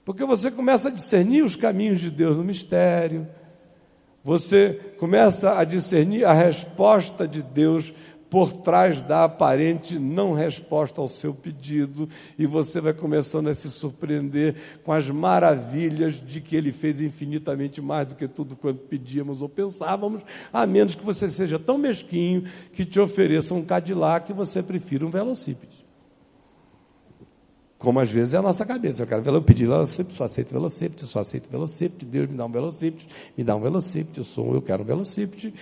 Porque você começa a discernir os caminhos de Deus no mistério, você começa a discernir a resposta de Deus por trás da aparente não resposta ao seu pedido, e você vai começando a se surpreender com as maravilhas de que Ele fez infinitamente mais do que tudo quanto pedíamos ou pensávamos, a menos que você seja tão mesquinho que te ofereça um Cadillac e você prefira um velocípede. Como às vezes é a nossa cabeça, eu pedi velocípede, só aceito velocípede, Deus me dá um velocípede, eu quero um velocípede,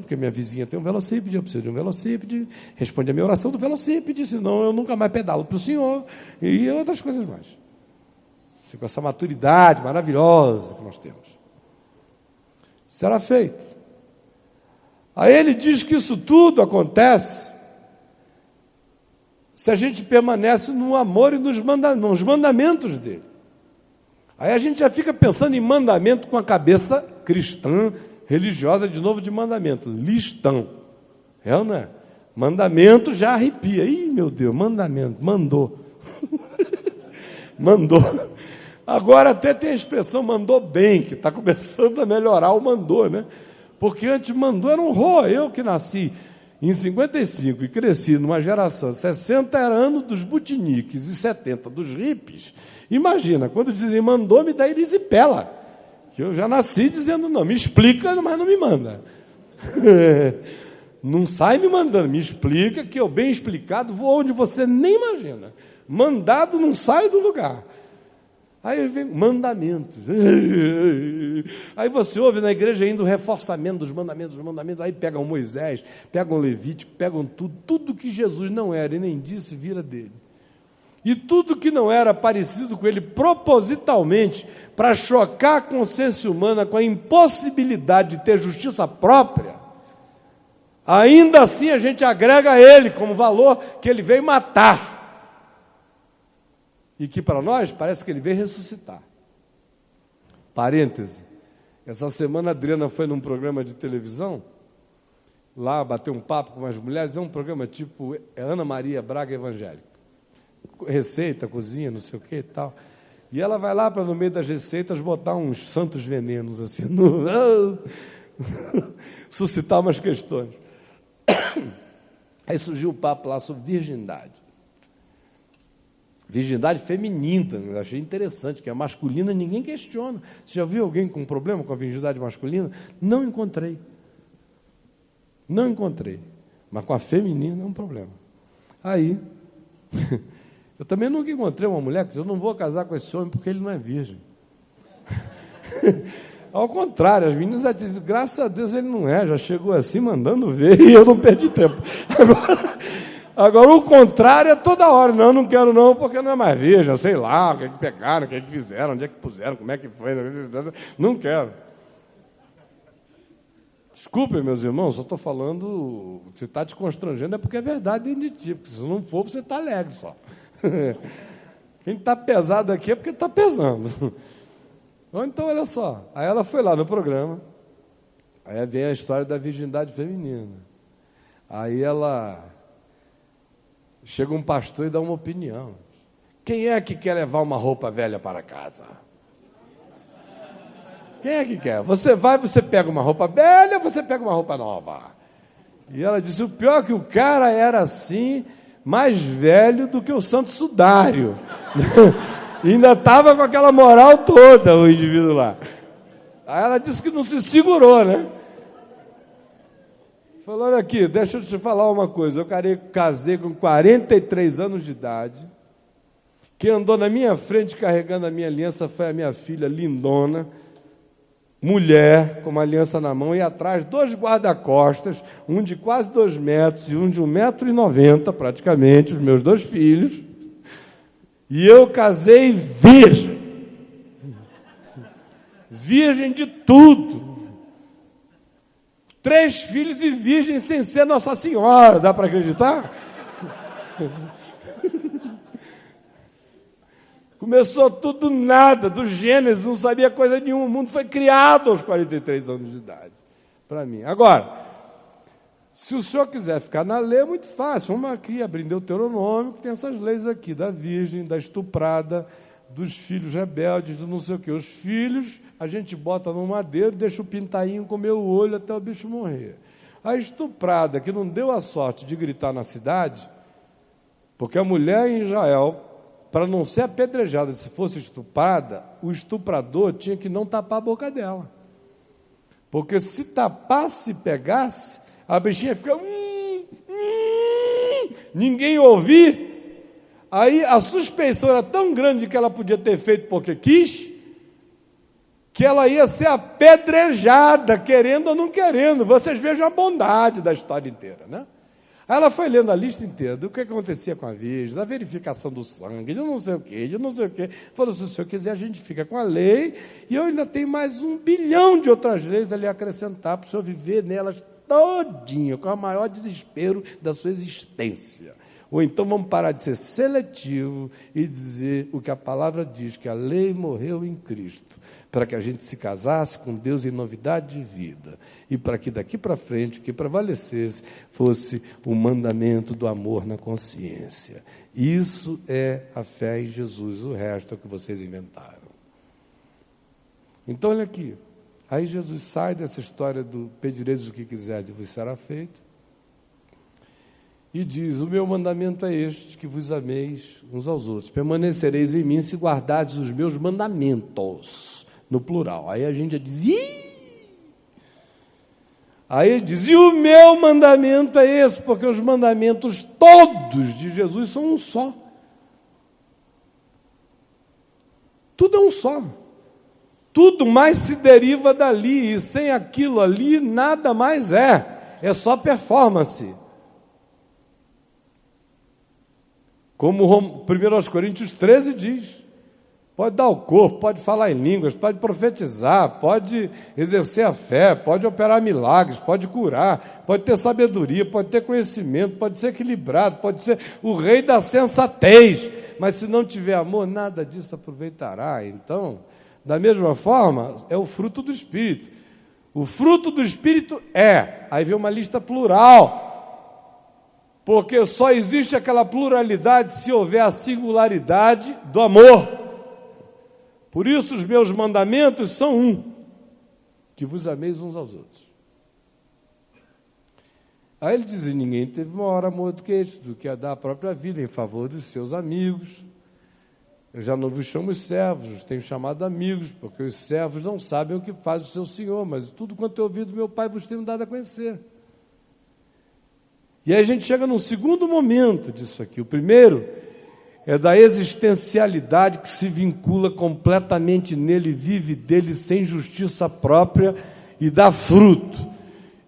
porque minha vizinha tem um velocípede, eu preciso de um velocípede, responde a minha oração do velocípede, senão eu nunca mais pedalo para o Senhor, e outras coisas mais. Assim, com essa maturidade maravilhosa que nós temos. Será feito. Aí ele diz que isso tudo acontece se a gente permanece no amor e nos mandamentos dele. Aí a gente já fica pensando em mandamento com a cabeça cristã, religiosa, de novo de mandamento, listão. É ou não é? Mandamento já arrepia. Ih, meu Deus, mandamento, mandou. Mandou. Agora até tem a expressão mandou bem, que está começando a melhorar o mandou, né? Porque antes mandou era um horror. Eu que nasci em 55 e cresci numa geração, 60 era ano dos butiniques e 70 dos hippies. Imagina, quando dizem mandou, me dá erisipela. Que eu já nasci dizendo não, me explica, mas não me manda. Não sai me mandando, me explica, que eu bem explicado vou onde você nem imagina. Mandado não sai do lugar. Aí vem mandamentos. Aí você ouve na igreja ainda o reforçamento dos mandamentos, aí pegam Moisés, pegam Levítico, pegam tudo que Jesus não era e nem disse vira dele. E tudo que não era parecido com ele propositalmente para chocar a consciência humana com a impossibilidade de ter justiça própria, ainda assim a gente agrega a ele como valor que ele veio matar. E que para nós parece que ele veio ressuscitar. Parêntese. Essa semana a Adriana foi num programa de televisão, lá bateu um papo com umas mulheres, é um programa tipo Ana Maria Braga Evangélica. Receita, cozinha, não sei o que e tal. E ela vai lá para no meio das receitas botar uns santos venenos assim, suscitar umas questões. Aí surgiu o papo lá sobre virgindade. Virgindade feminina, eu achei interessante, que a masculina ninguém questiona. Você já viu alguém com problema com a virgindade masculina? Não encontrei. Mas com a feminina é um problema. Aí, eu também nunca encontrei uma mulher que disse, eu não vou casar com esse homem porque ele não é virgem. Ao contrário, as meninas já dizem, graças a Deus ele não é, já chegou assim mandando ver e eu não perdi tempo. Agora, o contrário é toda hora. Não quero não, porque não é mais virgem, sei lá, o que é que pegaram, o que é que fizeram, onde é que puseram, como é que foi. Não quero. Desculpem, meus irmãos, só estou falando, se está te constrangendo é porque é verdade dentro de ti, porque se não for, você está alegre só. Quem está pesado aqui é porque está pesando. Então, olha só, aí ela foi lá no programa, aí vem a história da virgindade feminina. Aí chega um pastor e dá uma opinião. Quem é que quer levar uma roupa velha para casa? Quem é que quer? Você pega uma roupa velha ou você pega uma roupa nova? E ela disse, o pior é que o cara era assim, mais velho do que o santo sudário. E ainda estava com aquela moral toda, o indivíduo lá. Aí ela disse que não se segurou, né? Falou, olha aqui, deixa eu te falar uma coisa. Eu casei com 43 anos de idade. Quem andou na minha frente carregando a minha aliança foi a minha filha lindona, mulher, com uma aliança na mão, e atrás 2 guarda-costas, um de quase 2 metros e um de 1,90 m, praticamente, os meus 2 filhos. E eu casei virgem. Virgem de tudo. 3 filhos e virgem sem ser Nossa Senhora, dá para acreditar? Começou tudo nada, do Gênesis, não sabia coisa nenhuma, o mundo foi criado aos 43 anos de idade, para mim. Agora, se o senhor quiser ficar na lei, é muito fácil, vamos aqui abrir Deuteronômio, que tem essas leis aqui, da virgem, da estuprada, dos filhos rebeldes, do não sei o quê. Os filhos a gente bota no madeiro, deixa o pintainho comer o olho até o bicho morrer. A estuprada, que não deu a sorte de gritar na cidade, porque a mulher em Israel, para não ser apedrejada, se fosse estuprada, o estuprador tinha que não tapar a boca dela. Porque se tapasse e pegasse, a bichinha fica... ninguém ouvir. Aí a suspeição era tão grande que ela podia ter feito porque quis, que ela ia ser apedrejada, querendo ou não querendo. Vocês vejam a bondade da história inteira, né? Aí ela foi lendo a lista inteira do que acontecia com a virgem, da verificação do sangue, de não sei o quê, de não sei o quê. Falou, se o senhor quiser, a gente fica com a lei, e eu ainda tenho mais 1 bilhão de outras leis ali a acrescentar, para o senhor viver nelas todinha, com o maior desespero da sua existência. Ou então vamos parar de ser seletivo e dizer o que a palavra diz, que a lei morreu em Cristo, para que a gente se casasse com Deus em novidade de vida, e para que daqui para frente, que prevalecesse, fosse o mandamento do amor na consciência. Isso é a fé em Jesus, o resto é o que vocês inventaram. Então, olha aqui, aí Jesus sai dessa história do pedireis o que quiserdes e vos será feito, e diz, o meu mandamento é este, que vos ameis uns aos outros. Permanecereis em mim se guardardes os meus mandamentos, no plural. Aí a gente já diz, ih! Aí ele diz, e o meu mandamento é esse, porque os mandamentos todos de Jesus são um só. Tudo é um só. Tudo mais se deriva dali, e sem aquilo ali, nada mais é só performance. Como 1 Coríntios 13 diz, pode dar o corpo, pode falar em línguas, pode profetizar, pode exercer a fé, pode operar milagres, pode curar, pode ter sabedoria, pode ter conhecimento, pode ser equilibrado, pode ser o rei da sensatez, mas se não tiver amor, nada disso aproveitará. Então, da mesma forma, é o fruto do Espírito. O fruto do Espírito aí vem uma lista plural, porque só existe aquela pluralidade se houver a singularidade do amor. Por isso os meus mandamentos são um, que vos ameis uns aos outros. Aí ele diz, ninguém teve maior amor do que este, do que a dar a própria vida em favor dos seus amigos. Eu já não vos chamo os servos, os tenho chamado amigos, porque os servos não sabem o que faz o seu senhor, mas tudo quanto eu ouvi do meu Pai vos tenho dado a conhecer. E aí a gente chega num segundo momento disso aqui. O primeiro é da existencialidade que se vincula completamente nele, vive dele sem justiça própria e dá fruto.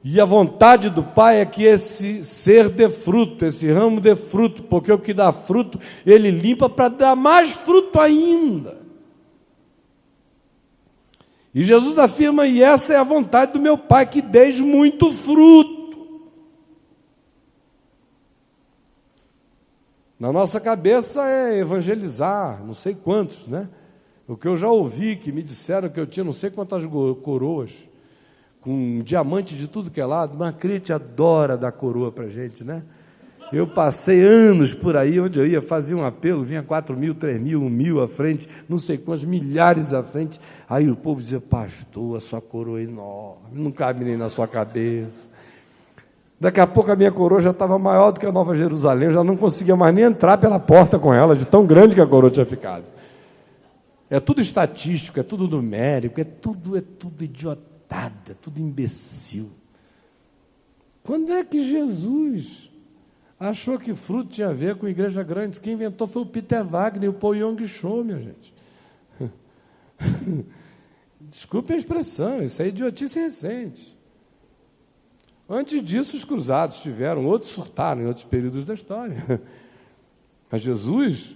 E a vontade do Pai é que esse ser dê fruto, esse ramo dê fruto, porque o que dá fruto, ele limpa para dar mais fruto ainda. E Jesus afirma, e essa é a vontade do meu Pai, que deis muito fruto. Na nossa cabeça é evangelizar, não sei quantos, né? O que eu já ouvi, que me disseram que eu tinha não sei quantas coroas, com diamante de tudo que é lado, mas a crente adora dar coroa para a gente, né? Eu passei anos por aí, onde eu ia, fazia um apelo, vinha 4.000, 3.000, 1.000 à frente, não sei quantos, milhares à frente, aí o povo dizia, pastor, a sua coroa é enorme, não cabe nem na sua cabeça. Daqui a pouco a minha coroa já estava maior do que a Nova Jerusalém, eu já não conseguia mais nem entrar pela porta com ela, de tão grande que a coroa tinha ficado. É tudo estatístico, é tudo numérico, é tudo idiotada, é tudo imbecil. Quando é que Jesus achou que fruto tinha a ver com igreja grande? Quem inventou foi o Peter Wagner e o Paul Yong-Cho, minha gente. Desculpe a expressão, isso é idiotice recente. Antes disso, os cruzados tiveram, outros surtaram em outros períodos da história. Mas Jesus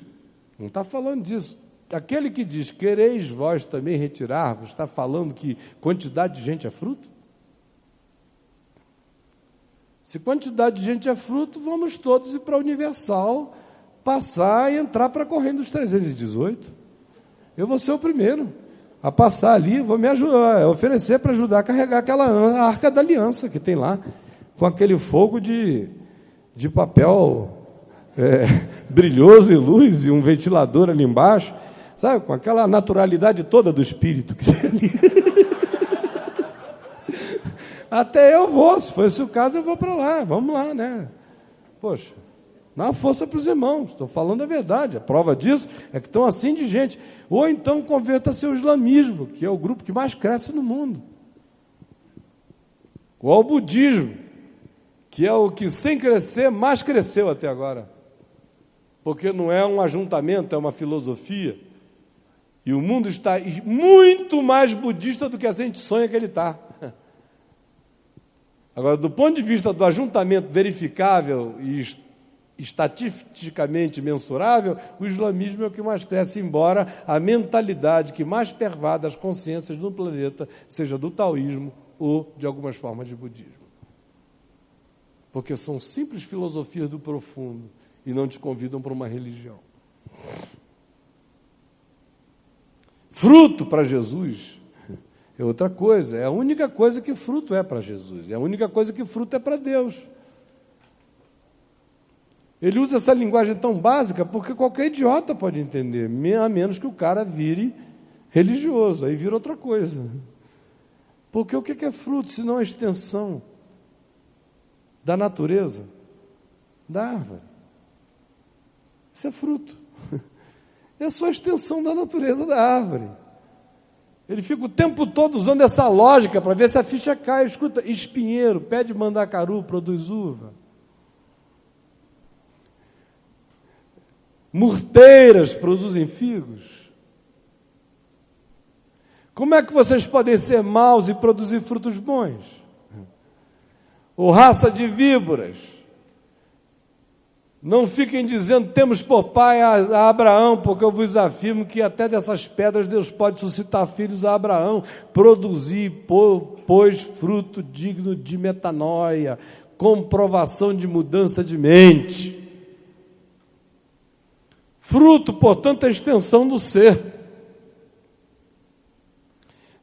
não está falando disso. Aquele que diz, quereis vós também retirar-vos, está falando que quantidade de gente é fruto? Se quantidade de gente é fruto, vamos todos ir para a Universal, passar e entrar para a corrente dos 318. Eu vou ser o primeiro a passar ali, vou me ajudar, oferecer para ajudar a carregar aquela arca da aliança que tem lá, com aquele fogo de papel brilhoso e luz, e um ventilador ali embaixo, sabe, com aquela naturalidade toda do espírito. Até eu vou, se for esse o caso, eu vou para lá, vamos lá, né? Poxa, dá uma força para os irmãos, estou falando a verdade, a prova disso é que estão assim de gente. Ou então converta-se ao islamismo, que é o grupo que mais cresce no mundo. Ou ao budismo, que é o que sem crescer, mais cresceu até agora. Porque não é um ajuntamento, é uma filosofia. E o mundo está muito mais budista do que a gente sonha que ele está. Agora, do ponto de vista do ajuntamento verificável e estatisticamente mensurável, o islamismo é o que mais cresce, embora a mentalidade que mais pervada as consciências no planeta seja do taoísmo ou de algumas formas de budismo. Porque são simples filosofias do profundo e não te convidam para uma religião. Fruto para Jesus é outra coisa, é a única coisa que fruto é para Jesus, é a única coisa que fruto é para Deus. Ele usa essa linguagem tão básica porque qualquer idiota pode entender, a menos que o cara vire religioso, aí vira outra coisa. Porque o que é fruto, se não a extensão da natureza, da árvore? Isso é fruto. É só a extensão da natureza da árvore. Ele fica o tempo todo usando essa lógica para ver se a ficha cai. Escuta, espinheiro, pé de mandacaru produz uva. Murteiras produzem figos. Como é que vocês podem ser maus e produzir frutos bons? Ou raça de víboras, não fiquem dizendo, temos por pai a Abraão, porque eu vos afirmo que até dessas pedras Deus pode suscitar filhos a Abraão. Produzir, pois, fruto digno de metanoia, comprovação de mudança de mente. Fruto, portanto, é a extensão do ser.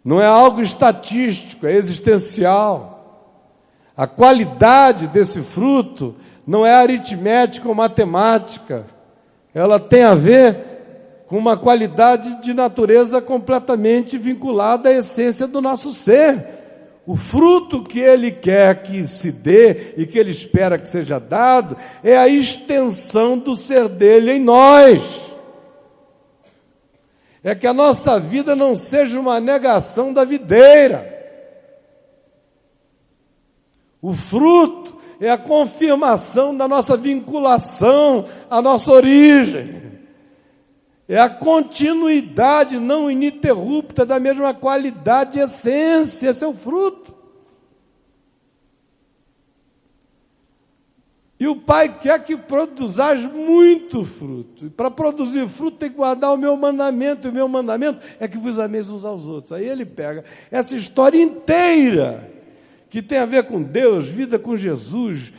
Não é algo estatístico, é existencial. A qualidade desse fruto não é aritmética ou matemática. Ela tem a ver com uma qualidade de natureza completamente vinculada à essência do nosso ser. O fruto que Ele quer que se dê e que Ele espera que seja dado é a extensão do ser dele em nós. É que a nossa vida não seja uma negação da videira. O fruto é a confirmação da nossa vinculação à nossa origem. É a continuidade não ininterrupta da mesma qualidade e essência. Esse é o fruto. E o Pai quer que produzais muito fruto. E para produzir fruto tem que guardar o meu mandamento. E o meu mandamento é que vos ameis uns aos outros. Aí ele pega essa história inteira, que tem a ver com Deus, vida com Jesus,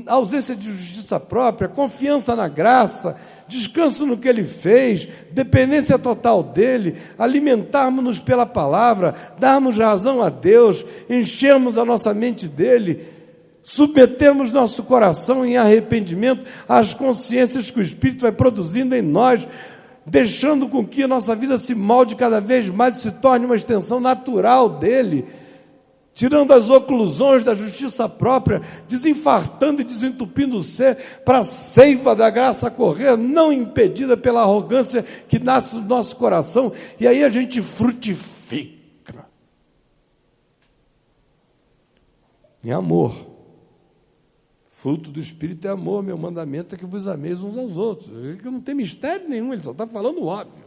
ausência de justiça própria, confiança na graça, descanso no que Ele fez, dependência total dEle, alimentarmos-nos pela palavra, darmos razão a Deus, enchermos a nossa mente dEle, submetemos nosso coração em arrependimento às consciências que o Espírito vai produzindo em nós, deixando com que a nossa vida se molde cada vez mais e se torne uma extensão natural dEle, tirando as oclusões da justiça própria, desinfartando e desentupindo o ser, para a seiva da graça correr, não impedida pela arrogância que nasce no nosso coração, e aí a gente frutifica em amor. Fruto do Espírito é amor, meu mandamento é que vos ameis uns aos outros. Ele não tem mistério nenhum, ele só está falando o óbvio.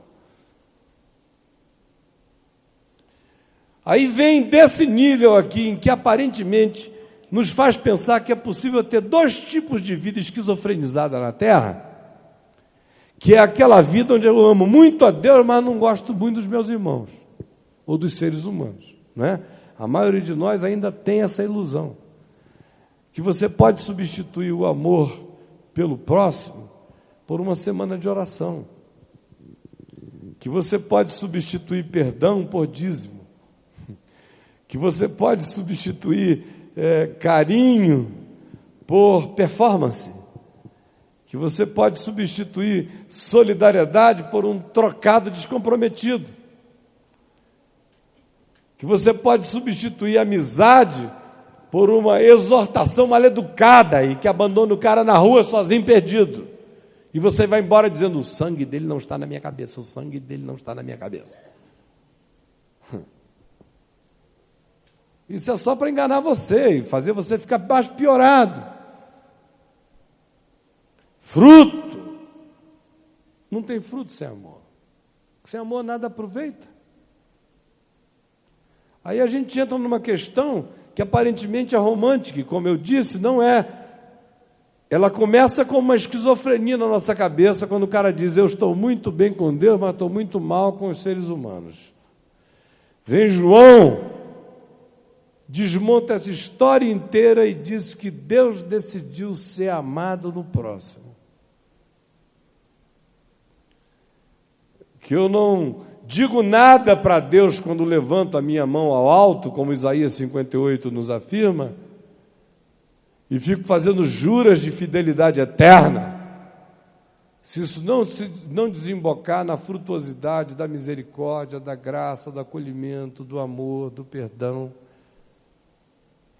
Aí vem desse nível aqui, em que aparentemente nos faz pensar que é possível ter dois tipos de vida esquizofrenizada na Terra, que é aquela vida onde eu amo muito a Deus, mas não gosto muito dos meus irmãos, ou dos seres humanos, não é? A maioria de nós ainda tem essa ilusão, que você pode substituir o amor pelo próximo por uma semana de oração, que você pode substituir perdão por dízimo, que você pode substituir carinho por performance, que você pode substituir solidariedade por um trocado descomprometido, que você pode substituir amizade por uma exortação mal-educada e que abandona o cara na rua sozinho, perdido. E você vai embora dizendo: o sangue dele não está na minha cabeça, o sangue dele não está na minha cabeça. Isso é só para enganar você e fazer você ficar mais piorado. Fruto. Não tem fruto sem amor. Sem amor nada aproveita. Aí a gente entra numa questão que aparentemente é romântica, e como eu disse, não é. Ela começa com uma esquizofrenia na nossa cabeça, quando o cara diz: eu estou muito bem com Deus, mas estou muito mal com os seres humanos. Vem João, desmonta essa história inteira e diz que Deus decidiu ser amado no próximo. Que eu não digo nada para Deus quando levanto a minha mão ao alto, como Isaías 58 nos afirma, e fico fazendo juras de fidelidade eterna, se isso não desembocar na frutuosidade da misericórdia, da graça, do acolhimento, do amor, do perdão,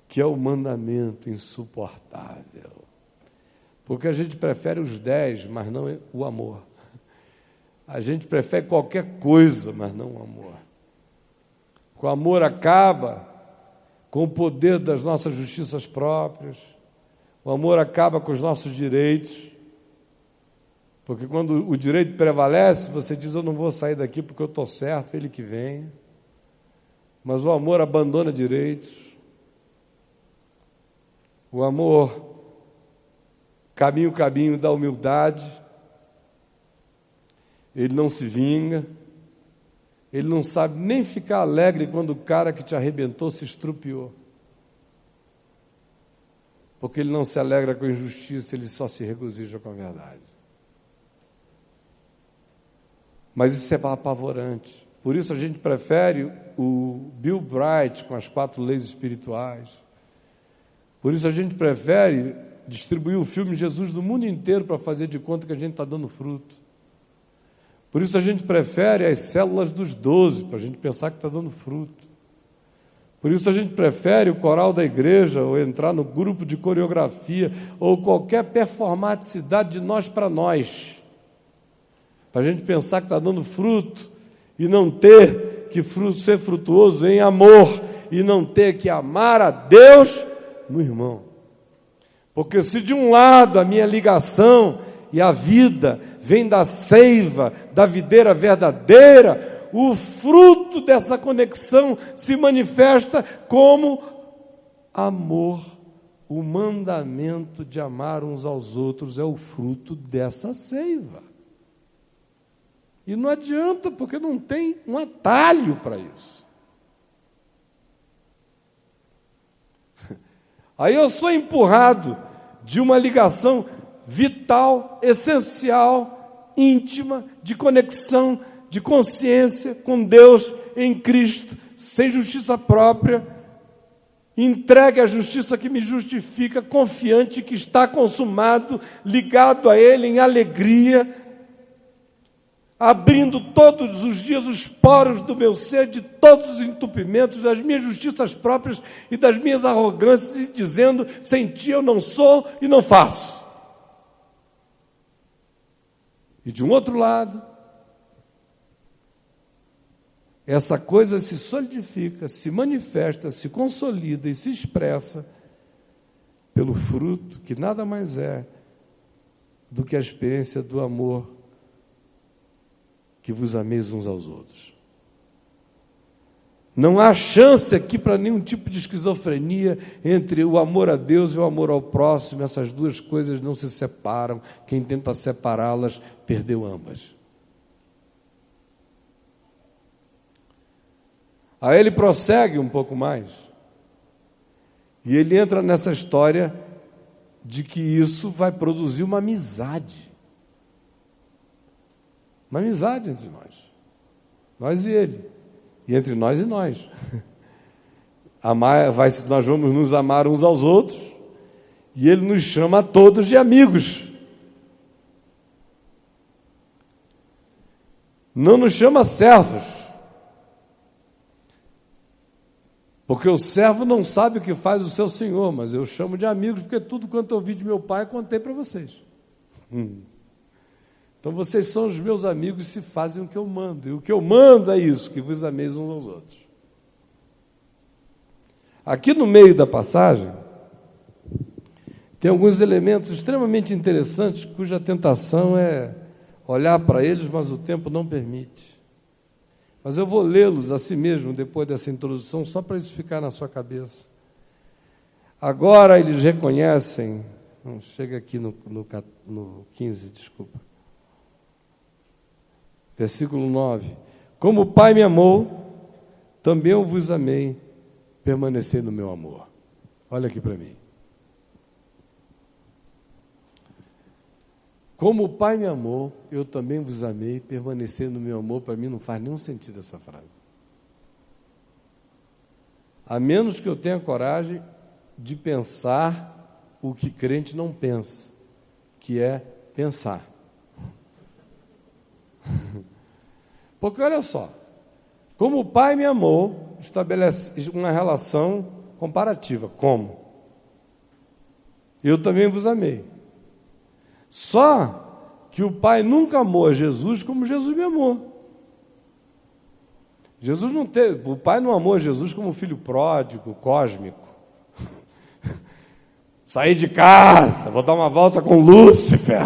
que é o mandamento insuportável. Porque a gente prefere os 10, mas não o amor. A gente prefere qualquer coisa, mas não o amor. O amor acaba com o poder das nossas justiças próprias. O amor acaba com os nossos direitos. Porque quando o direito prevalece, você diz: eu não vou sair daqui porque eu estou certo, ele que venha. Mas o amor abandona direitos. O amor caminha o caminho da humildade. Ele não se vinga, ele não sabe nem ficar alegre quando o cara que te arrebentou se estrupiou. Porque ele não se alegra com a injustiça, ele só se regozija com a verdade. Mas isso é apavorante. Por isso a gente prefere o Bill Bright com as 4 leis espirituais. Por isso a gente prefere distribuir o filme Jesus no mundo inteiro para fazer de conta que a gente está dando fruto. Por isso a gente prefere as células dos 12, para a gente pensar que está dando fruto. Por isso a gente prefere o coral da igreja, ou entrar no grupo de coreografia, ou qualquer performaticidade de nós para nós, para a gente pensar que está dando fruto, e não ter que ser frutuoso em amor, e não ter que amar a Deus no irmão. Porque se de um lado a minha ligação e a vida vem da seiva, da videira verdadeira, o fruto dessa conexão se manifesta como amor. O mandamento de amar uns aos outros é o fruto dessa seiva. E não adianta, porque não tem um atalho para isso. Aí eu sou empurrado de uma ligação vital, essencial, íntima, de conexão, de consciência com Deus em Cristo, sem justiça própria, entregue à justiça que me justifica, confiante que está consumado, ligado a Ele em alegria, abrindo todos os dias os poros do meu ser, de todos os entupimentos, das minhas justiças próprias e das minhas arrogâncias, e dizendo: sem ti eu não sou e não faço. E de um outro lado, essa coisa se solidifica, se manifesta, se consolida e se expressa pelo fruto, que nada mais é do que a experiência do amor, que vos ameis uns aos outros. Não há chance aqui para nenhum tipo de esquizofrenia entre o amor a Deus e o amor ao próximo. Essas duas coisas não se separam. Quem tenta separá-las perdeu ambas. Aí ele prossegue um pouco mais. E ele entra nessa história de que isso vai produzir uma amizade. Uma amizade entre nós. Nós e ele. E entre nós e nós. Nós vamos nos amar uns aos outros, e ele nos chama a todos de amigos. Não nos chama servos, porque o servo não sabe o que faz o seu senhor, mas eu chamo de amigos, porque tudo quanto eu ouvi de meu pai, contei para vocês. Então vocês são os meus amigos se fazem o que eu mando, e o que eu mando é isso, que vos ameis uns aos outros. Aqui no meio da passagem, tem alguns elementos extremamente interessantes, cuja tentação é olhar para eles, mas o tempo não permite. Mas eu vou lê-los a si mesmo, depois dessa introdução, só para isso ficar na sua cabeça. Agora eles reconhecem, não, chega aqui no 15, desculpa. Versículo 9. Como o Pai me amou, também eu vos amei, permanecei no meu amor. Olha aqui para mim. Como o Pai me amou, eu também vos amei, permanecei no meu amor. Para mim não faz nenhum sentido essa frase. A menos que eu tenha coragem de pensar o que crente não pensa, que é pensar. Porque olha só, como o Pai me amou, estabelece uma relação comparativa. Como? Eu também vos amei. Só que o Pai nunca amou a Jesus como Jesus me amou. Jesus não teve, o Pai não amou a Jesus como um filho pródigo, cósmico. Saí de casa, vou dar uma volta com Lúcifer.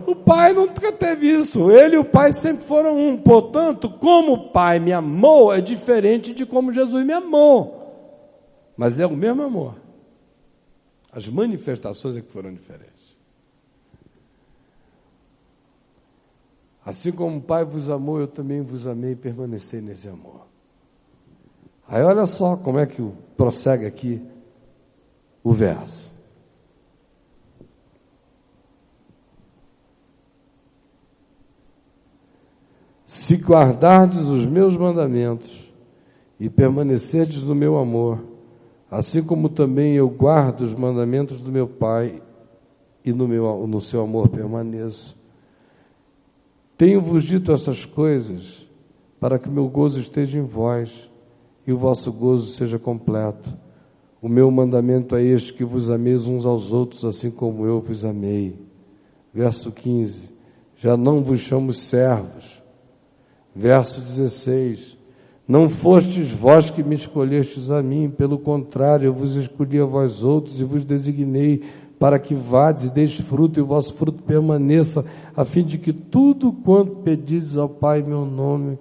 O Pai nunca teve isso. Ele e o Pai sempre foram um. Portanto, como o Pai me amou, é diferente de como Jesus me amou. Mas é o mesmo amor. As manifestações é que foram diferentes. Assim como o Pai vos amou, eu também vos amei e permaneci nesse amor. Aí olha só como é que prossegue aqui o verso. Se guardardes os meus mandamentos e permanecerdes no meu amor, assim como também eu guardo os mandamentos do meu Pai e no seu amor permaneço. Tenho-vos dito essas coisas para que o meu gozo esteja em vós e o vosso gozo seja completo. O meu mandamento é este, que vos ameis uns aos outros, assim como eu vos amei. Verso 15. Já não vos chamo servos. Verso 16. Não fostes vós que me escolhestes a mim, pelo contrário, eu vos escolhi a vós outros e vos designei para que vades e deis fruto, e o vosso fruto permaneça, a fim de que tudo quanto pedides ao Pai em meu nome,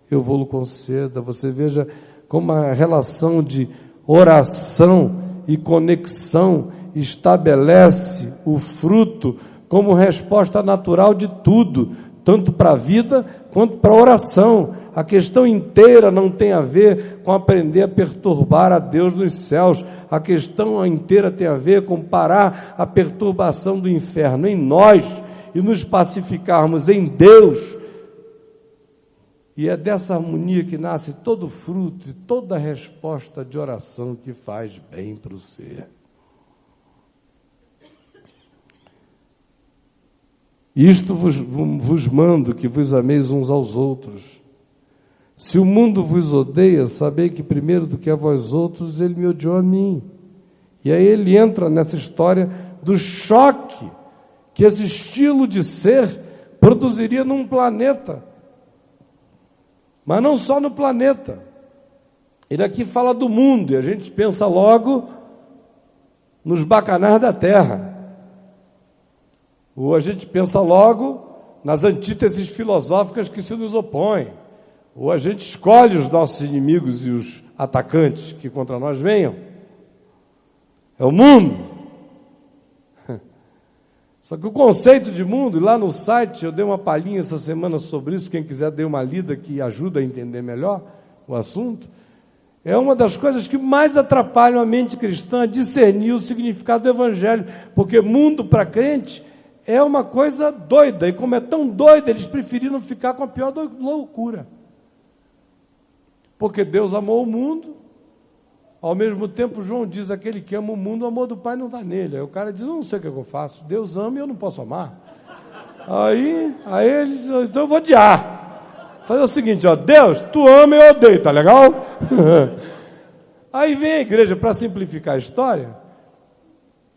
eu vou-lo conceda. Você veja como a relação de oração e conexão estabelece o fruto como resposta natural de tudo, tanto para a vida quanto para a oração. A questão inteira não tem a ver com aprender a perturbar a Deus nos céus. A questão inteira tem a ver com parar a perturbação do inferno em nós e nos pacificarmos em Deus. E é dessa harmonia que nasce todo fruto e toda resposta de oração que faz bem para o ser. Isto vos mando, que vos ameis uns aos outros. Se o mundo vos odeia, sabei que primeiro do que a vós outros, ele me odiou a mim. E aí ele entra nessa história do choque que esse estilo de ser produziria num planeta. Mas não só no planeta. Ele aqui fala do mundo, e a gente pensa logo nos bacanais da terra. Ou a gente pensa logo nas antíteses filosóficas que se nos opõem. Ou a gente escolhe os nossos inimigos e os atacantes que contra nós venham. É o mundo. Só que o conceito de mundo, lá no site, eu dei uma palhinha essa semana sobre isso, quem quiser dê uma lida que ajuda a entender melhor o assunto, é uma das coisas que mais atrapalham a mente cristã a discernir o significado do Evangelho, porque mundo para crente é uma coisa doida, e como é tão doida, eles preferiram ficar com a pior loucura. Porque Deus amou o mundo, ao mesmo tempo João diz, aquele que ama o mundo, o amor do Pai não está nele. Aí o cara diz, não sei o que eu faço, Deus ama e eu não posso amar. Aí ele disse, então eu vou odiar. Fazer o seguinte, ó, Deus, tu ama e eu odeio, tá legal? Aí vem a igreja, para simplificar a história,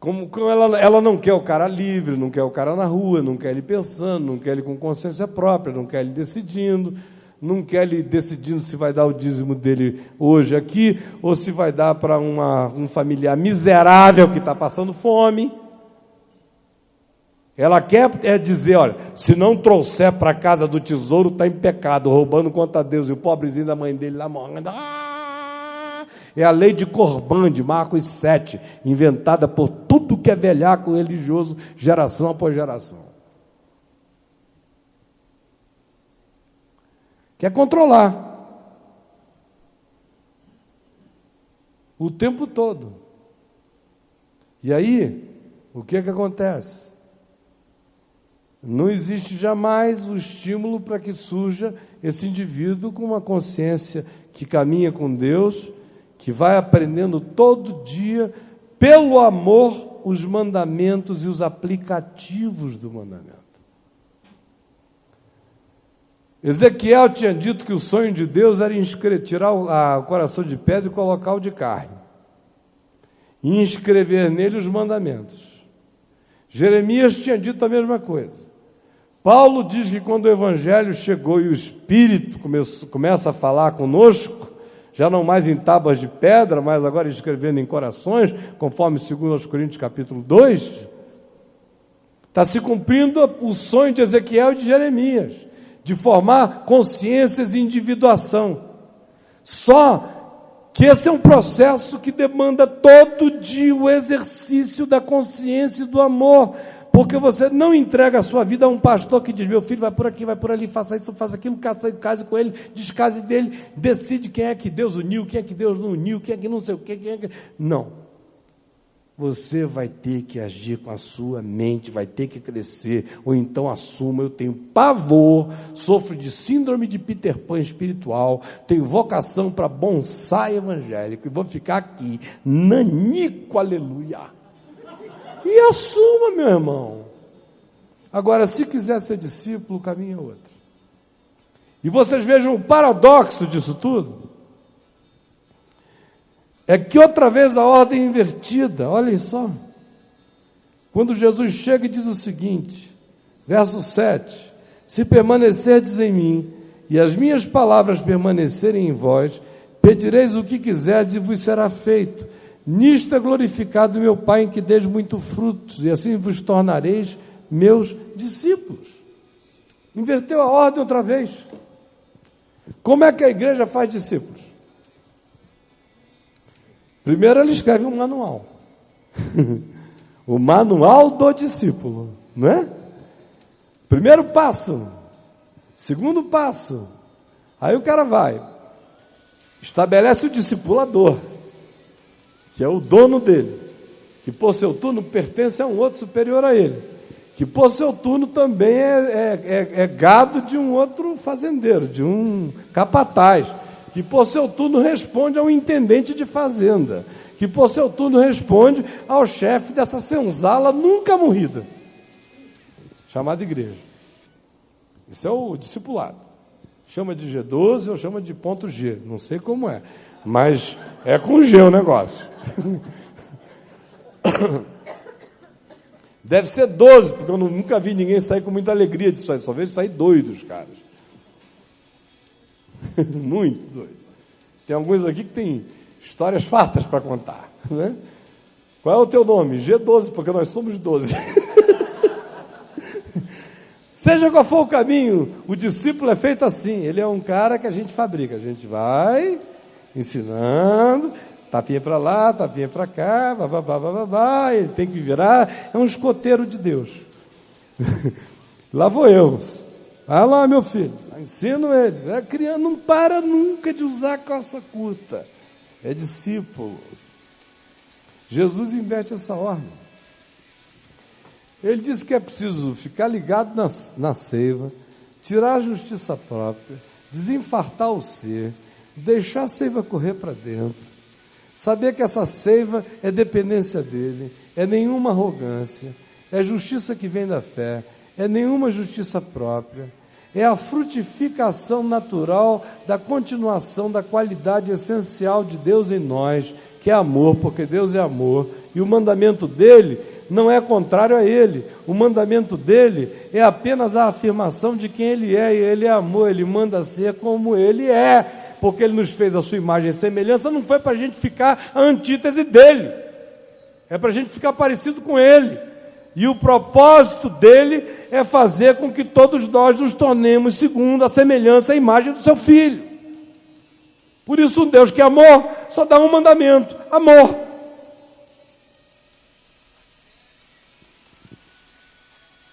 como ela não quer o cara livre, não quer o cara na rua, não quer ele pensando, não quer ele com consciência própria, não quer ele decidindo, não quer ele decidindo se vai dar o dízimo dele hoje aqui, ou se vai dar para um familiar miserável que está passando fome. Ela quer dizer, olha, se não trouxer para a casa do tesouro, está em pecado, roubando contra Deus, e o pobrezinho da mãe dele lá morrendo. É a lei de Corban, de Marcos 7, inventada por tudo que é velhaco religioso, geração após geração. Quer controlar o tempo todo. E aí, o que acontece? Não existe jamais o estímulo para que surja esse indivíduo com uma consciência que caminha com Deus, que vai aprendendo todo dia, pelo amor, os mandamentos e os aplicativos do mandamento. Ezequiel tinha dito que o sonho de Deus era tirar o coração de pedra e colocar o de carne, e inscrever nele os mandamentos. Jeremias tinha dito a mesma coisa. Paulo diz que quando o Evangelho chegou e o Espírito começa a falar conosco, já não mais em tábuas de pedra, mas agora escrevendo em corações, conforme 2 Coríntios capítulo 2, está se cumprindo o sonho de Ezequiel e de Jeremias, de formar consciências e individuação. Só que esse é um processo que demanda todo dia o exercício da consciência e do amor, porque você não entrega a sua vida a um pastor que diz, meu filho, vai por aqui, vai por ali, faça isso, faça aquilo, case com ele, descase dele, decide quem é que Deus uniu, quem é que Deus não uniu, quem é que não sei o quê, quem é que... Não. Você vai ter que agir com a sua mente, vai ter que crescer, ou então assuma, eu tenho pavor, sofro de síndrome de Peter Pan espiritual, tenho vocação para bonsai evangélico, e vou ficar aqui, nanico, aleluia. E assuma, meu irmão. Agora, se quiser ser discípulo, o caminho é outro. E vocês vejam o paradoxo disso tudo. É que outra vez a ordem é invertida, olhem só. Quando Jesus chega e diz o seguinte, verso 7, se permanecerdes em mim, e as minhas palavras permanecerem em vós, pedireis o que quiserdes e vos será feito. Nisto é glorificado meu Pai, em que deis muito frutos, e assim vos tornareis meus discípulos. Inverteu a ordem outra vez. Como é que a igreja faz discípulos? Primeiro ele escreve um manual. O manual do discípulo, não é? Primeiro passo. Segundo passo. Aí o cara vai. Estabelece o discipulador, que é o dono dele, que por seu turno pertence a um outro superior a ele, que por seu turno também é gado de um outro fazendeiro, de um capataz, que por seu turno responde ao intendente de fazenda, que por seu turno responde ao chefe dessa senzala nunca morrida, chamada igreja. Esse é o discipulado. Chama de G12 ou chama de ponto G, não sei como é, mas é com G o negócio. Deve ser 12, porque eu nunca vi ninguém sair com muita alegria disso aí, só vejo sair doidos, caras. Muito doido. Tem alguns aqui que tem histórias fartas para contar, né? Qual é o teu nome? G12, porque nós somos 12. Seja qual for o caminho, o discípulo é feito assim. Ele é um cara que a gente fabrica. A gente vai ensinando, tapinha para lá, tapinha para cá, babá, ele tem que virar. É um escoteiro de Deus. Lá vou eu. Vai lá, meu filho. Ensino ele. A criança não para nunca de usar calça curta. É discípulo. Jesus inverte essa ordem. Ele diz que é preciso ficar ligado na seiva, tirar a justiça própria, desinfartar o ser, deixar a seiva correr para dentro, saber que essa seiva é dependência dele, é nenhuma arrogância, é justiça que vem da fé, é nenhuma justiça própria, é a frutificação natural da continuação da qualidade essencial de Deus em nós, que é amor, porque Deus é amor, e o mandamento dele não é contrário a ele, o mandamento dele é apenas a afirmação de quem ele é, e ele é amor, ele manda ser como ele é, porque ele nos fez a sua imagem e semelhança, não foi para a gente ficar a antítese dele, é para a gente ficar parecido com ele, e o propósito dele é fazer com que todos nós nos tornemos segundo a semelhança e a imagem do seu Filho. Por isso um Deus que é amor, só dá um mandamento, amor.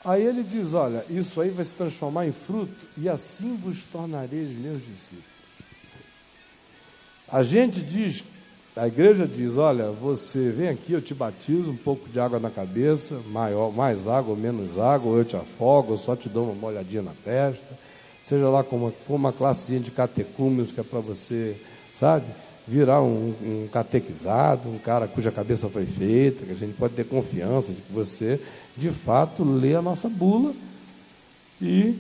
Aí ele diz, olha, isso aí vai se transformar em fruto, e assim vos tornareis meus discípulos. A gente diz, a igreja diz, olha, você vem aqui, eu te batizo, um pouco de água na cabeça, mais água ou menos água, ou eu te afogo, eu só te dou uma molhadinha na testa, seja lá como uma classinha de catecúmenos que é para você, sabe, virar um catequizado, um cara cuja cabeça foi feita, que a gente pode ter confiança de que você, de fato, lê a nossa bula e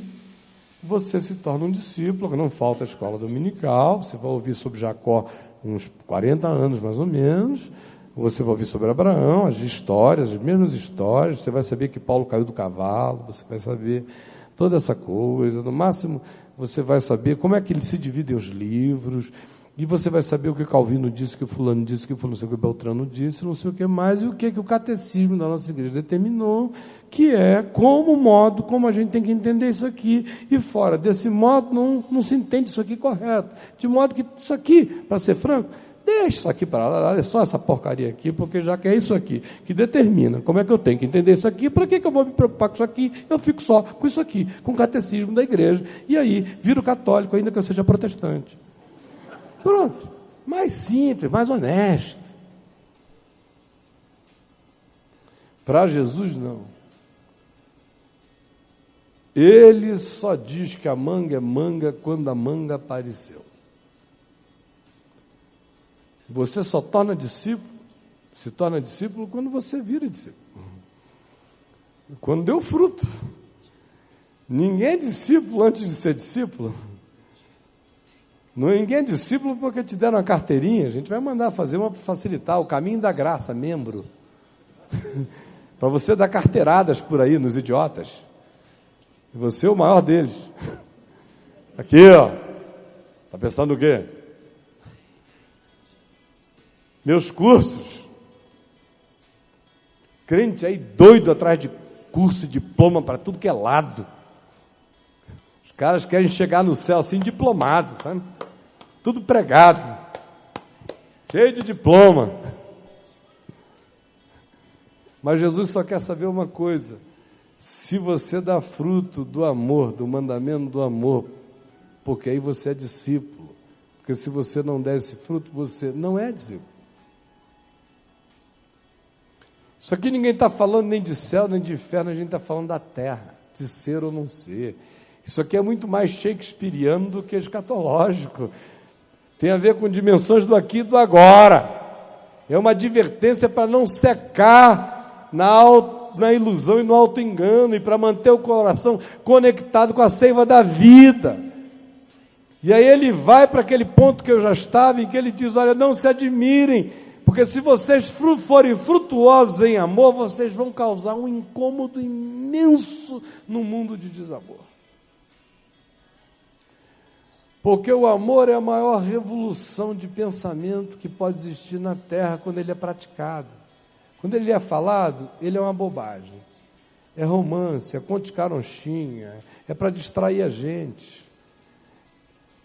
você se torna um discípulo, que não falta a escola dominical, você vai ouvir sobre Jacó uns 40 anos, mais ou menos, você vai ouvir sobre Abraão, as histórias, as mesmas histórias, você vai saber que Paulo caiu do cavalo, você vai saber toda essa coisa, no máximo você vai saber como é que ele se divide os livros, e você vai saber o que Calvino disse, o que fulano disse, o que não sei o que Beltrano disse, não sei o que mais, e o que o catecismo da nossa igreja determinou, que é como a gente tem que entender isso aqui, e fora desse modo não se entende isso aqui correto, de modo que isso aqui, para ser franco, deixa isso aqui para lá, olha só essa porcaria aqui, porque já que é isso aqui que determina como é que eu tenho que entender isso aqui, para que eu vou me preocupar com isso aqui? Eu fico só com isso aqui, com o catecismo da igreja, e aí viro católico, ainda que eu seja protestante. Pronto, mais simples, mais honesto. Para Jesus, não. Ele só diz que a manga é manga quando a manga apareceu. Você só se torna discípulo quando você vira discípulo. Quando deu fruto. Ninguém é discípulo antes de ser discípulo. Ninguém é discípulo porque te deram uma carteirinha. A gente vai mandar fazer para facilitar o caminho da graça, membro. Para você dar carteiradas por aí nos idiotas. E você é o maior deles. Aqui, ó. Está pensando o quê? Meus cursos. Crente aí doido atrás de curso e diploma para tudo que é lado. Os caras querem chegar no céu assim diplomado, sabe? Tudo pregado. Cheio de diploma. Mas Jesus só quer saber uma coisa. Se você dá fruto do amor, do mandamento do amor, porque aí você é discípulo. Porque se você não der esse fruto, você não é discípulo. Isso aqui ninguém está falando nem de céu, nem de inferno, a gente está falando da terra, de ser ou não ser. Isso aqui é muito mais shakespeariano do que escatológico. Tem a ver com dimensões do aqui e do agora. É uma advertência para não secar na ilusão e no auto-engano, e para manter o coração conectado com a seiva da vida. E aí ele vai para aquele ponto que eu já estava, em que ele diz, olha, não se admirem, porque se vocês forem frutuosos em amor, vocês vão causar um incômodo imenso no mundo de desamor. Porque o amor é a maior revolução de pensamento que pode existir na Terra quando ele é praticado. Quando ele é falado, ele é uma bobagem. É romance, é conto de caronchinha, é para distrair a gente.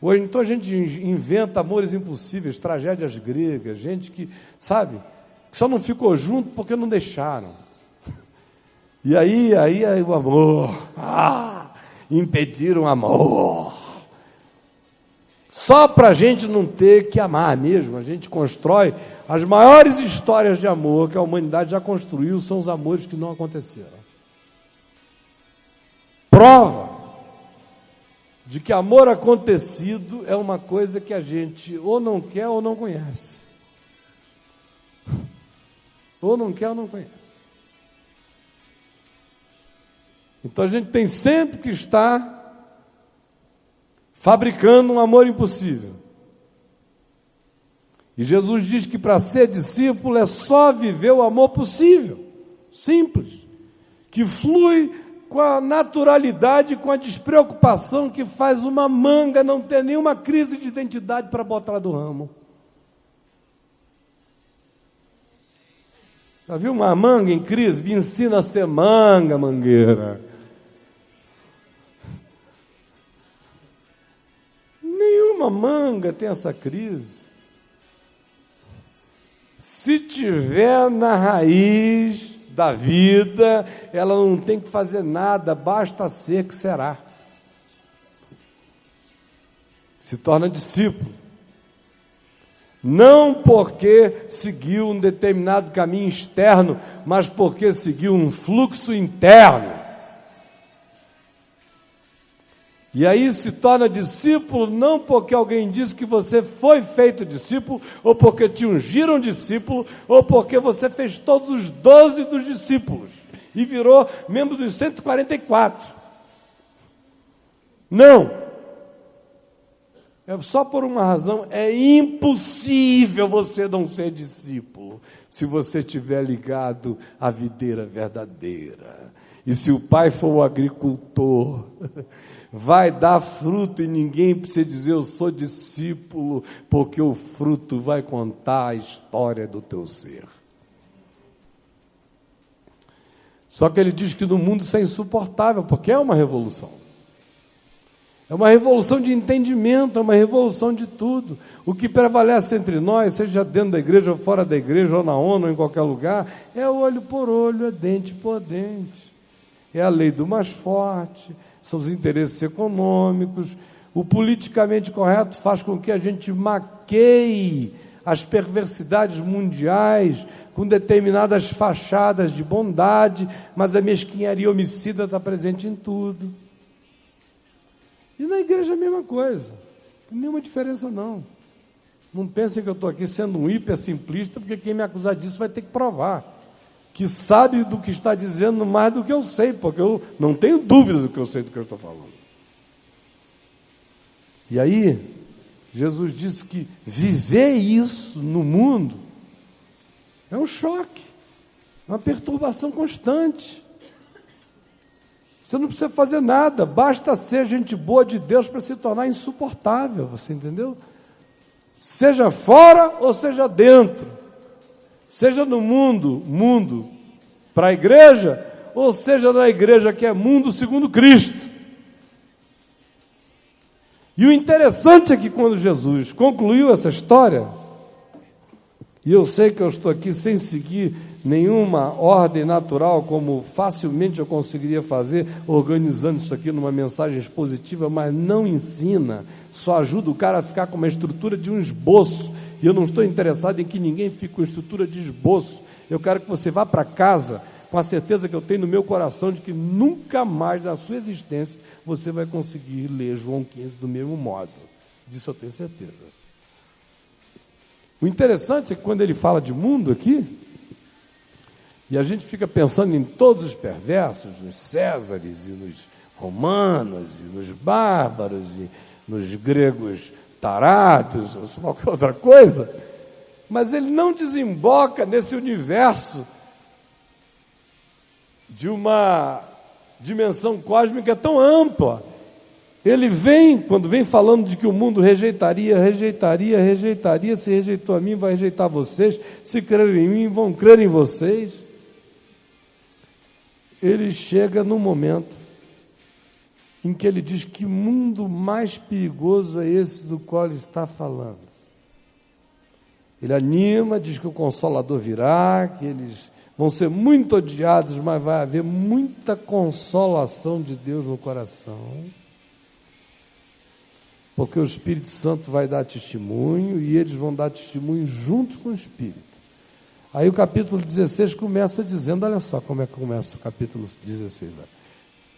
Ou então a gente inventa amores impossíveis, tragédias gregas, gente que, sabe, que só não ficou junto porque não deixaram. E aí o amor, impediram o amor. Só para a gente não ter que amar mesmo, a gente constrói as maiores histórias de amor que a humanidade já construiu, são os amores que não aconteceram. Prova de que amor acontecido é uma coisa que a gente ou não quer ou não conhece. Ou não quer ou não conhece. Então a gente tem sempre que estar fabricando um amor impossível. E Jesus diz que para ser discípulo é só viver o amor possível, simples, que flui com a naturalidade, com a despreocupação que faz uma manga não ter nenhuma crise de identidade para botar do ramo. Já viu uma manga em crise? Me ensina a ser manga, mangueira. Nenhuma manga tem essa crise. Se tiver na raiz da vida, ela não tem que fazer nada, basta ser que será. Se torna discípulo. Não porque seguiu um determinado caminho externo, mas porque seguiu um fluxo interno. E aí se torna discípulo não porque alguém disse que você foi feito discípulo, ou porque te ungiram discípulo, ou porque você fez todos os 12 dos discípulos e virou membro dos 144. Não. É só por uma razão: é impossível você não ser discípulo se você estiver ligado à videira verdadeira. E se o pai for o agricultor, vai dar fruto e ninguém precisa dizer eu sou discípulo, porque o fruto vai contar a história do teu ser. Só que ele diz que no mundo isso é insuportável, porque é uma revolução. É uma revolução de entendimento, é uma revolução de tudo. O que prevalece entre nós, seja dentro da igreja ou fora da igreja, ou na ONU, ou em qualquer lugar, é olho por olho, é dente por dente. É a lei do mais forte, são os interesses econômicos. O politicamente correto faz com que a gente maqueie as perversidades mundiais com determinadas fachadas de bondade, mas a mesquinharia homicida está presente em tudo. E na igreja é a mesma coisa, não tem nenhuma diferença não. Não pensem que eu estou aqui sendo um hiper simplista, porque quem me acusar disso vai ter que provar que sabe do que está dizendo mais do que eu sei, porque eu não tenho dúvida do que eu sei do que eu estou falando. E aí, Jesus disse que viver isso no mundo é um choque, uma perturbação constante. Você não precisa fazer nada, basta ser gente boa de Deus para se tornar insuportável, você entendeu? Seja fora ou seja dentro, seja no mundo para a igreja, ou seja na igreja que é mundo segundo Cristo. E o interessante é que quando Jesus concluiu essa história, e eu sei que eu estou aqui sem seguir nenhuma ordem natural, como facilmente eu conseguiria fazer, organizando isso aqui numa mensagem expositiva, mas não ensina, só ajuda o cara a ficar com uma estrutura de um esboço, e eu não estou interessado em que ninguém fique com estrutura de esboço. Eu quero que você vá para casa com a certeza que eu tenho no meu coração de que nunca mais na sua existência você vai conseguir ler João 15 do mesmo modo. Disso eu tenho certeza. O interessante é que quando ele fala de mundo aqui, e a gente fica pensando em todos os perversos, nos Césares, e nos romanos, e nos bárbaros, e nos gregos tarados, ou qualquer outra coisa, mas ele não desemboca nesse universo de uma dimensão cósmica tão ampla. Ele vem, quando vem falando de que o mundo rejeitaria, se rejeitou a mim, vai rejeitar vocês, se crerem em mim, vão crer em vocês. Ele chega no momento em que ele diz que mundo mais perigoso é esse do qual ele está falando. Ele anima, diz que o Consolador virá, que eles vão ser muito odiados, mas vai haver muita consolação de Deus no coração, porque o Espírito Santo vai dar testemunho e eles vão dar testemunho junto com o Espírito. Aí o capítulo 16 começa dizendo, olha só como é que começa o capítulo 16. Olha.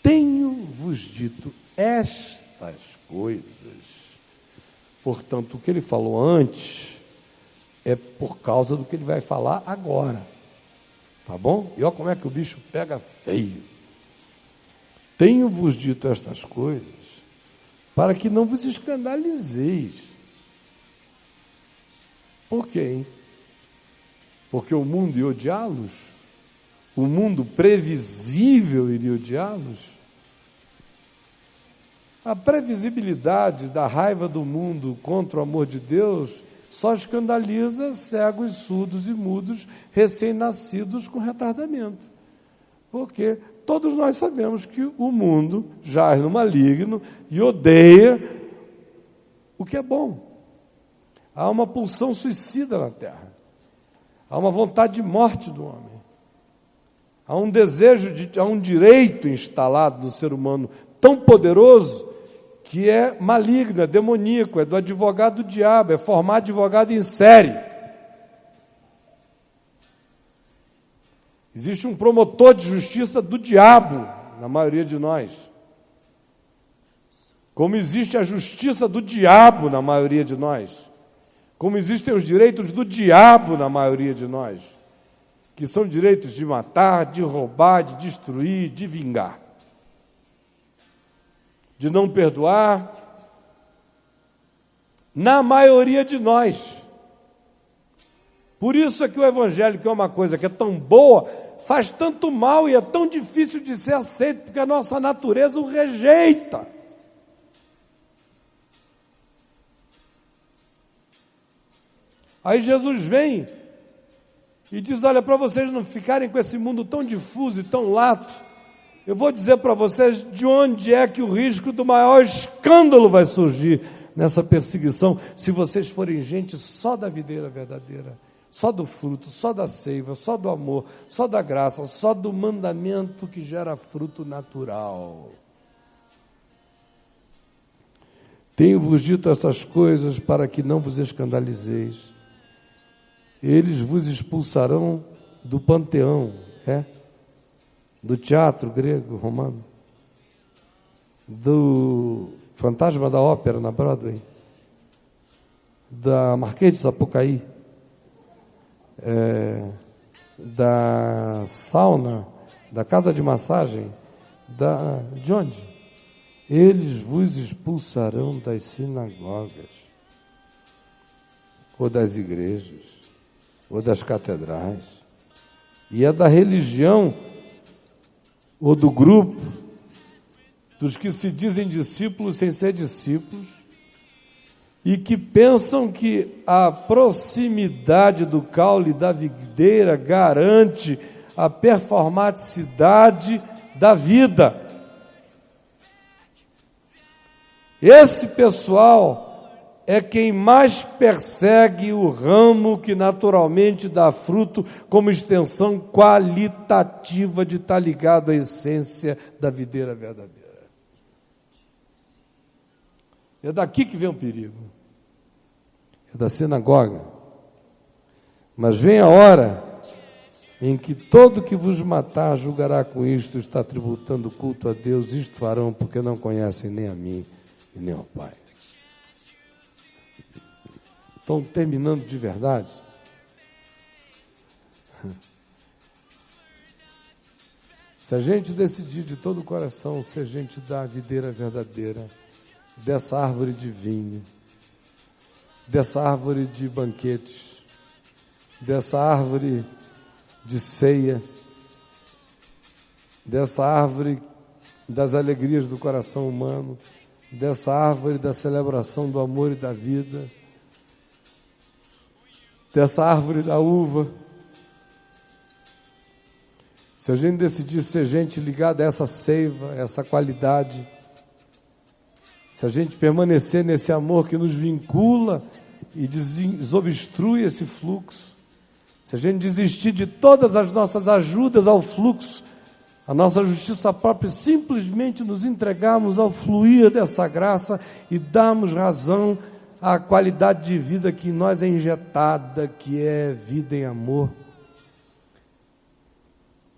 Tenho-vos dito estas coisas. Portanto, o que ele falou antes é por causa do que ele vai falar agora. Tá bom? E olha como é que o bicho pega feio. Tenho-vos dito estas coisas para que não vos escandalizeis. Por quê, hein? Porque o mundo ia odiá-los? O mundo previsível iria odiá-los? A previsibilidade da raiva do mundo contra o amor de Deus só escandaliza cegos, surdos e mudos, recém-nascidos com retardamento. Porque todos nós sabemos que o mundo jaz no maligno e odeia o que é bom. Há uma pulsão suicida na terra. Há uma vontade de morte do homem. Há um desejo, há um direito instalado no ser humano tão poderoso que é maligno, é demoníaco, é do advogado do diabo, é formar advogado em série. Existe um promotor de justiça do diabo na maioria de nós. Como existe a justiça do diabo na maioria de nós. Como existem os direitos do diabo na maioria de nós, que são direitos de matar, de roubar, de destruir, de vingar, de não perdoar, na maioria de nós. Por isso é que o Evangelho, que é uma coisa que é tão boa, faz tanto mal e é tão difícil de ser aceito, porque a nossa natureza o rejeita. Aí Jesus vem e diz, olha, para vocês não ficarem com esse mundo tão difuso e tão lato, eu vou dizer para vocês de onde é que o risco do maior escândalo vai surgir nessa perseguição, se vocês forem gente só da videira verdadeira, só do fruto, só da seiva, só do amor, só da graça, só do mandamento que gera fruto natural. Tenho-vos dito essas coisas para que não vos escandalizeis. Eles vos expulsarão do panteão, do teatro grego, romano, do Fantasma da Ópera na Broadway, da Marquês de Sapucaí, da sauna, da casa de massagem, de onde? Eles vos expulsarão das sinagogas, ou das igrejas, ou das catedrais, e é da religião, ou do grupo, dos que se dizem discípulos sem ser discípulos, e que pensam que a proximidade do caule da videira garante a performaticidade da vida. Esse pessoal é quem mais persegue o ramo que naturalmente dá fruto como extensão qualitativa de estar ligado à essência da videira verdadeira. É daqui que vem o perigo. É da sinagoga. Mas vem a hora em que todo que vos matar julgará com isto, está tributando culto a Deus, isto farão porque não conhecem nem a mim e nem ao Pai. Estão terminando de verdade? Se a gente decidir de todo o coração ser gente da videira verdadeira, dessa árvore de vinho, dessa árvore de banquetes, dessa árvore de ceia, dessa árvore das alegrias do coração humano, dessa árvore da celebração do amor e da vida, dessa árvore da uva. Se a gente decidir ser gente ligada a essa seiva, a essa qualidade, se a gente permanecer nesse amor que nos vincula e desobstrui esse fluxo, se a gente desistir de todas as nossas ajudas ao fluxo, a nossa justiça própria, simplesmente nos entregarmos ao fluir dessa graça e darmos razão à qualidade de vida que em nós é injetada, que é vida em amor.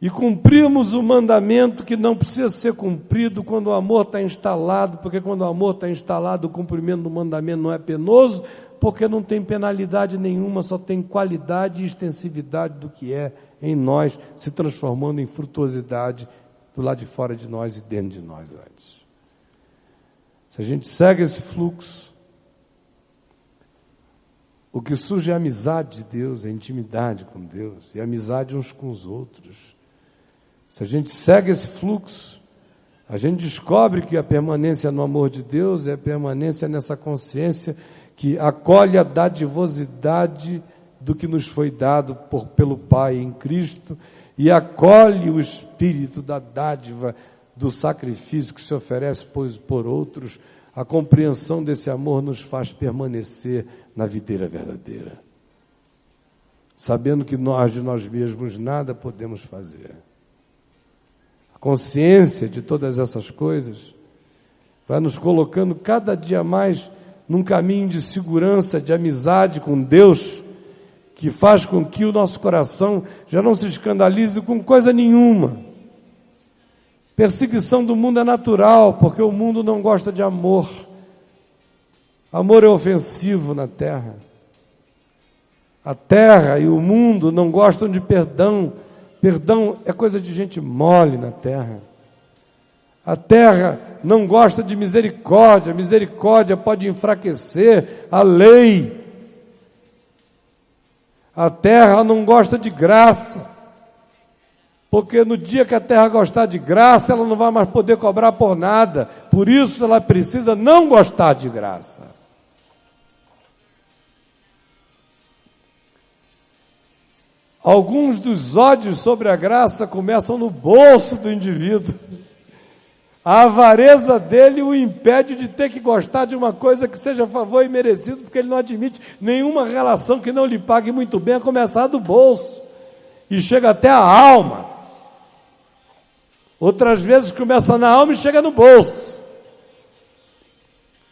E cumprirmos o mandamento que não precisa ser cumprido quando o amor está instalado, porque quando o amor está instalado, o cumprimento do mandamento não é penoso, porque não tem penalidade nenhuma, só tem qualidade e extensividade do que é em nós, se transformando em frutuosidade do lado de fora de nós e dentro de nós antes. Se a gente segue esse fluxo, o que surge é a amizade de Deus, a intimidade com Deus e a amizade uns com os outros. Se a gente segue esse fluxo, a gente descobre que a permanência no amor de Deus é a permanência nessa consciência que acolhe a dadivosidade do que nos foi dado pelo Pai em Cristo e acolhe o espírito da dádiva, do sacrifício que se oferece por outros. A compreensão desse amor nos faz permanecer na videira verdadeira, sabendo que nós de nós mesmos nada podemos fazer. A consciência de todas essas coisas vai nos colocando cada dia mais num caminho de segurança, de amizade com Deus, que faz com que o nosso coração já não se escandalize com coisa nenhuma. Perseguição do mundo é natural, porque o mundo não gosta de amor. Amor é ofensivo na terra. A terra e o mundo não gostam de perdão. Perdão é coisa de gente mole na terra. A terra não gosta de misericórdia. A misericórdia pode enfraquecer a lei. A terra não gosta de graça, porque no dia que a terra gostar de graça, ela não vai mais poder cobrar por nada. Por isso ela precisa não gostar de graça. Alguns dos ódios sobre a graça começam no bolso do indivíduo. A avareza dele o impede de ter que gostar de uma coisa que seja a favor e merecido, porque ele não admite nenhuma relação que não lhe pague muito bem, a começar do bolso, e chega até a alma. Outras vezes começa na alma e chega no bolso.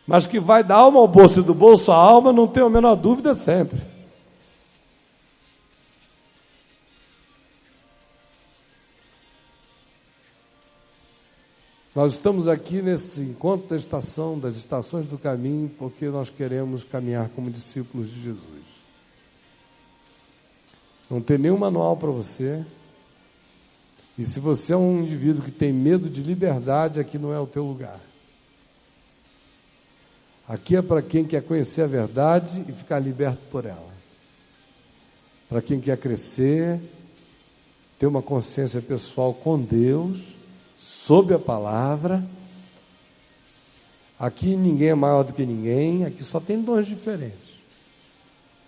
Mas que vai da alma ao bolso e do bolso à alma, não tenho a menor dúvida sempre. Nós estamos aqui nesse encontro da estação, das estações do caminho, porque nós queremos caminhar como discípulos de Jesus. Não tem nenhum manual para você. E se você é um indivíduo que tem medo de liberdade, aqui não é o teu lugar. Aqui é para quem quer conhecer a verdade e ficar liberto por ela. Para quem quer crescer, ter uma consciência pessoal com Deus, sob a palavra. Aqui ninguém é maior do que ninguém, aqui só tem dons diferentes.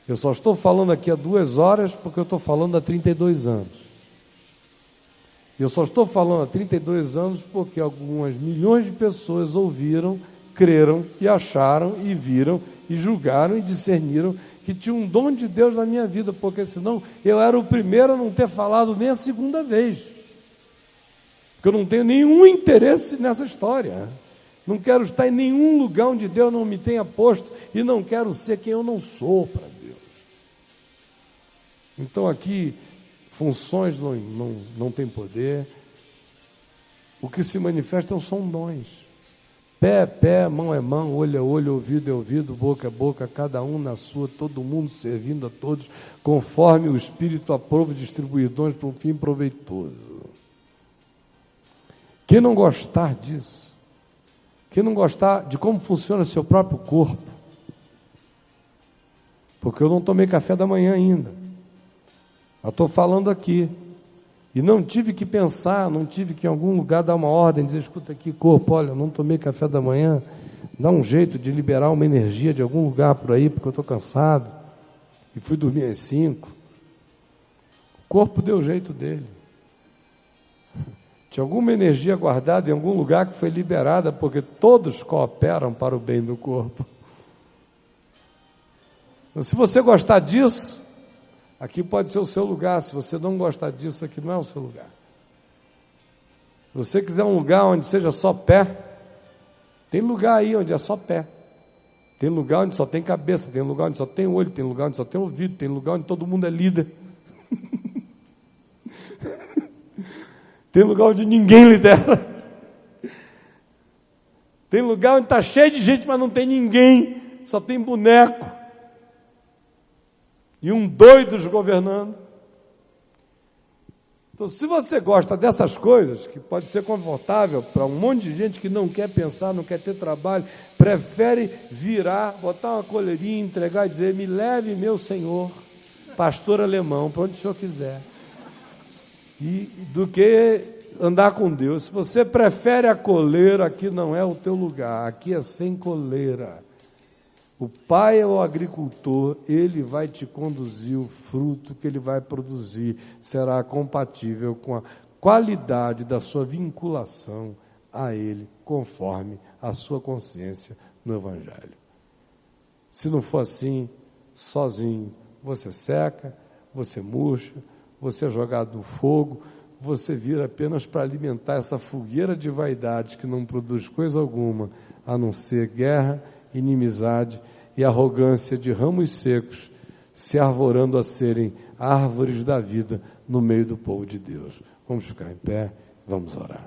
Eu só estou falando aqui há 2 horas porque eu estou falando há 32 anos. Eu só estou falando há 32 anos porque algumas milhões de pessoas ouviram, creram e acharam e viram e julgaram e discerniram que tinha um dom de Deus na minha vida, porque senão eu era o primeiro a não ter falado nem a segunda vez. Porque eu não tenho nenhum interesse nessa história. Não quero estar em nenhum lugar onde Deus não me tenha posto e não quero ser quem eu não sou para Deus. Então aqui, funções não têm poder. O que se manifestam são dons. Pé é pé, mão é mão, olho é olho, ouvido é ouvido, boca é boca, cada um na sua, todo mundo servindo a todos, conforme o Espírito aprova distribuir dons para um fim proveitoso. Quem não gostar disso, quem não gostar de como funciona seu próprio corpo, porque eu não tomei café da manhã ainda, eu estou falando aqui, e não tive que pensar, não tive que em algum lugar dar uma ordem, dizer, escuta aqui corpo, olha, eu não tomei café da manhã, dá um jeito de liberar uma energia de algum lugar por aí, porque eu estou cansado, e fui dormir às 5, o corpo deu o jeito dele. Tinha alguma energia guardada em algum lugar que foi liberada, porque todos cooperam para o bem do corpo. Então, se você gostar disso, aqui pode ser o seu lugar. Se você não gostar disso, aqui não é o seu lugar. Se você quiser um lugar onde seja só pé, tem lugar aí onde é só pé. Tem lugar onde só tem cabeça, tem lugar onde só tem olho, tem lugar onde só tem ouvido, tem lugar onde todo mundo é líder. Tem lugar onde ninguém lidera. Tem lugar onde está cheio de gente, mas não tem ninguém. Só tem boneco. E um doido governando. Então, se você gosta dessas coisas, que pode ser confortável para um monte de gente que não quer pensar, não quer ter trabalho, prefere virar, botar uma coleirinha, entregar e dizer: me leve, meu Senhor, pastor alemão, para onde o senhor quiser. E do que andar com Deus. Se você prefere a coleira, aqui não é o teu lugar, aqui é sem coleira. O pai é o agricultor, ele vai te conduzir, o fruto que ele vai produzir será compatível com a qualidade da sua vinculação a ele, conforme a sua consciência no Evangelho. Se não for assim, sozinho, você seca, você murcha, você é jogado no fogo, você vira apenas para alimentar essa fogueira de vaidades que não produz coisa alguma, a não ser guerra, inimizade e arrogância de ramos secos, se arvorando a serem árvores da vida no meio do povo de Deus. Vamos ficar em pé, vamos orar.